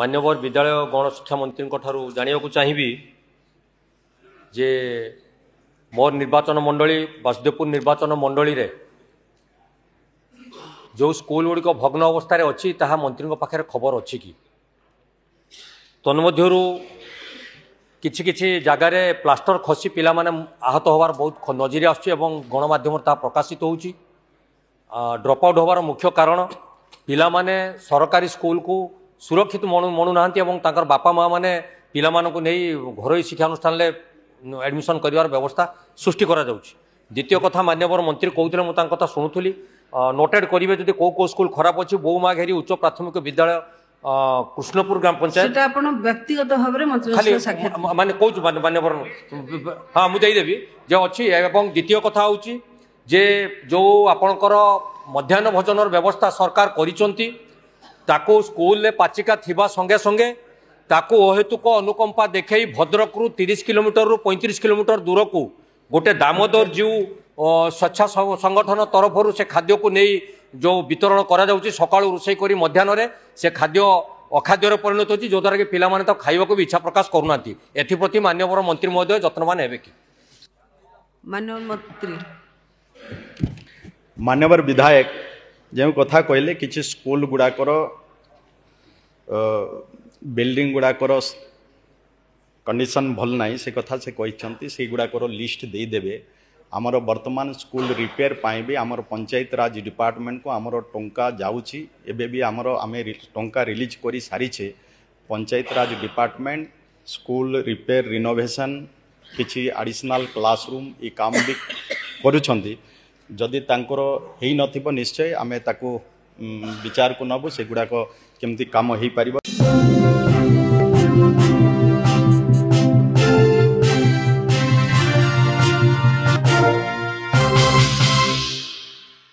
मान्यवर विद्यालय गणशिक्षा मंत्री जाना चाहिए जे मोर निर्वाचन मंडली वासुदेवपुर निर्वाचन मंडली रे जो स्कूल गुड़िक भग्न अवस्था अच्छी ताहा मंत्री पाखे खबर अच्छी कि तन्मध्यरु किछि किछि जगार प्लास्टर खसी पिला माने आहत होवार बहुत नजर आसुछि एवं गणमाध्यम प्रकाशित होउछि। ड्रप आउट होवार मुख्य कारण पिला माने सरकारी स्कूल को सुरक्षित मनु नाहांती एवं तांकर बापा माँ माने पिला मानकु नहीं घरोई शिक्षा अनुष्ठान ले एडमिशन करिवार व्यवस्था सृष्टि करा जाउछि। द्वितीय कथा मान्यवर मंत्री कहते मुझे कथा शुणुली नोटेड करेंगे जदि कौ स्कूल खराब अच्छी बोमा घेरी उच्च प्राथमिक विद्यालय कृष्णपुर ग्राम पंचायत व्यक्तिगत भाव खाली माने कहूँ मान्यवर हाँ मुझेदेवी जे अच्छी। द्वितीय कथा हूँ जे जो आपणकर मध्याह्न भोजन व्यवस्था सरकार करिसंती ताको स्कूल ले पाचिका थिबा संगे संगे ताको अहेतुक अनुकंपा देखई भद्रक रु 30 किलोमीटर रु 35 किलोमीटर दूर को गोटे दामोदर जीव स्वच्छ संगठन तरफ से खाद्य को नहीं जो वितरण करा जाउची सकाळु रोषेई करी मध्याह्न से खाद्य अखाद्य परिणत होची जो द्वारा कि पिला माने तो खाइबा को भी इच्छा प्रकाश करूनांती। एथिप्रति मान्यवर मंत्री महोदय जत्नवान हेबे कि? मान्यवर मंत्री मान्यवर विधायक जो कथा कहले किछि स्कूल गुड़ाकर बिल्डिंग गुड़ाकर कंडीशन भल नाई से कथा से कहते से गुड़ाकर लिस्ट दे देबे। आमर वर्तमान स्कूल रिपेयर पाई भी आमर पंचायत राज डिपार्टमेंट को आमर टंका जाउची एबे भी आमर आमे टंका रिलीज करी सारीछे। पंचायत राज डिपार्टमेंट स्कूल रिपेयर रिनोवेशन किछि एडिशनल क्लासरूम ये काम भी करूछंती। जदि तांकर हेई नथिबो निश्चय आमे ताको विचार को नबु से गुड़ाक केमती काम हेई पारिबो।